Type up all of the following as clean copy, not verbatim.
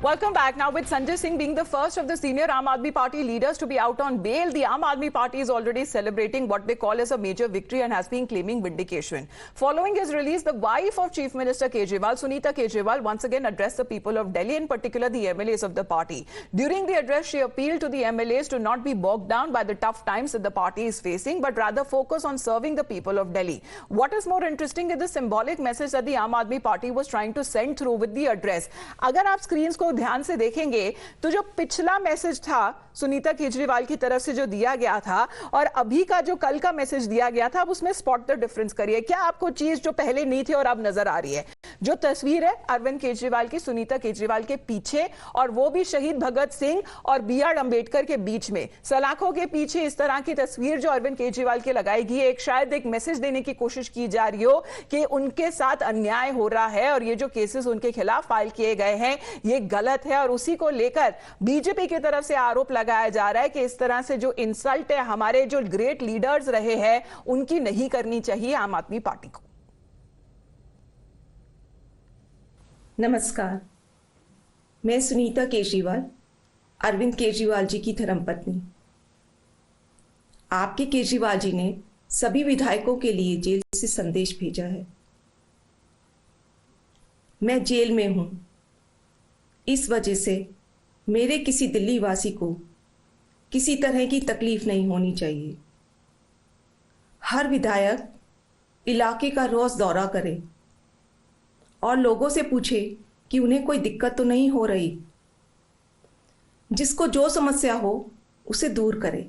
Welcome back. Now, with Sanjay Singh being the first of the senior Aam Aadmi Party leaders to be out on bail, the Aam Aadmi Party is already celebrating what they call as a major victory and has been claiming vindication. Following his release, the wife of Chief Minister Kejriwal, Sunita Kejriwal, once again addressed the people of Delhi, in particular the MLAs of the party. During the address, she appealed to the MLAs to not be bogged down by the tough times that the party is facing, but rather focus on serving the people of Delhi. What is more interesting is the symbolic message that the Aam Aadmi Party was trying to send through with the address. अगर आप screens को ध्यान से देखेंगे तो जो पिछला message था सुनीता केजरीवाल की तरफ से जो दिया गया था और अभी का जो कल का मैसेज दिया गया था, अब उसमें स्पॉट द डिफरेंस करिए। क्या आपको चीज जो पहले नहीं थी और अब नजर आ रही है? जो तस्वीर है अरविंद केजरीवाल की सुनीता केजरीवाल के पीछे, और वो भी शहीद भगत सिंह और BR अंबेडकर के बीच में, सलाखों के पीछे इस तरह की तस्वीर जो अरविंद केजरीवाल के लगाई गई है, एक शायद एक मैसेज देने की कोशिश की जा रही हो कि उनके साथ अन्याय हो रहा है और ये जो केसेस उनके खिलाफ फाइल किए गए हैं ये गलत है, और उसी को लेकर बीजेपी की तरफ से आरोप लगाया जा रहा है कि इस तरह से जो इंसल्ट है हमारे जो ग्रेट लीडर्स रहे हैं उनकी नहीं करनी चाहिए आम आदमी पार्टी को। नमस्कार, मैं सुनीता केजरीवाल, अरविंद केजरीवाल जी की धर्मपत्नी। आपके केजरीवाल जी ने सभी विधायकों के लिए जेल से संदेश भेजा है। मैं जेल में हूं, इस वजह से मेरे किसी दिल्ली वासी को किसी तरह की तकलीफ नहीं होनी चाहिए। हर विधायक इलाके का रोज दौरा करे और लोगों से पूछे कि उन्हें कोई दिक्कत तो नहीं हो रही। जिसको जो समस्या हो उसे दूर करे।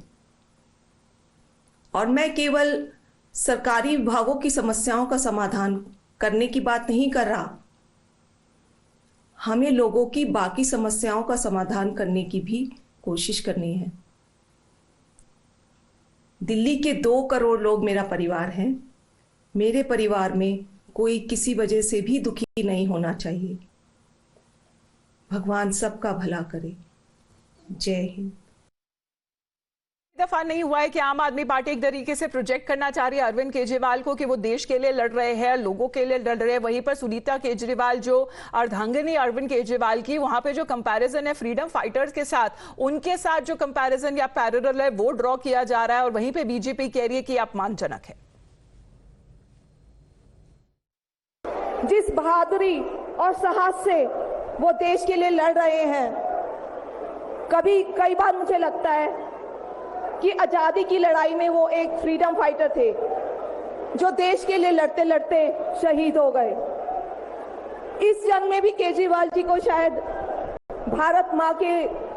और मैं केवल सरकारी विभागों की समस्याओं का समाधान करने की बात नहीं कर रहा, हमें लोगों की बाकी समस्याओं का समाधान करने की भी कोशिश करनी है। दिल्ली के 2 करोड़ लोग मेरा परिवार हैं। मेरे परिवार में कोई किसी वजह से भी दुखी नहीं होना चाहिए। भगवान सबका भला करे। जय हिंद। दफा नहीं हुआ है कि आम आदमी पार्टी एक तरीके से प्रोजेक्ट करना चाह रही है अरविंद केजरीवाल को कि वो देश के लिए लड़ रहे हैं, लोगों के लिए लड़ रहे हैं। वहीं पर सुनीता केजरीवाल जो अर्धांगिनी अरविंद केजरीवाल की, वहां पे जो कंपैरिजन है फ्रीडम फाइटर्स के साथ, उनके साथ जो कंपैरिजन या पैरेलल है वो ड्रॉ किया जा रहा है, और वहीं पे बीजेपी कह रही है कि अपमानजनक है। जिस बहादुरी और साहस से वो देश के लिए लड़ रहे हैं, कई बार मुझे लगता है कि आजादी की लड़ाई में वो एक फ्रीडम फाइटर थे जो देश के लिए लड़ते लड़ते शहीद हो गए। इस जंग में भी केजरीवाल जी को शायद भारत मां के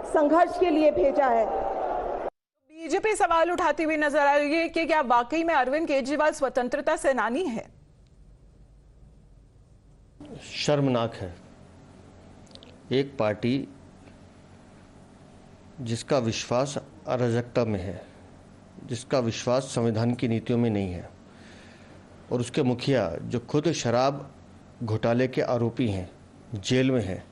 संघर्ष के लिए भेजा है। बीजेपी सवाल उठाती हुई नजर आ रही है कि क्या वाकई में अरविंद केजरीवाल स्वतंत्रता सेनानी है? शर्मनाक है। एक पार्टी जिसका विश्वास अराजकता में है, जिसका विश्वास संविधान की नीतियों में नहीं है, और उसके मुखिया जो खुद शराब घोटाले के आरोपी हैं, जेल में हैं,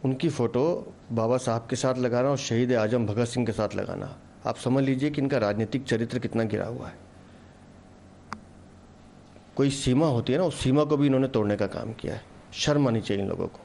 उनकी फ़ोटो बाबा साहब के साथ लगाना और शहीद आजम भगत सिंह के साथ लगाना, आप समझ लीजिए कि इनका राजनीतिक चरित्र कितना गिरा हुआ है। कोई सीमा होती है ना, उस सीमा को भी इन्होंने तोड़ने का काम किया है। शर्म आनी चाहिए इन लोगों को।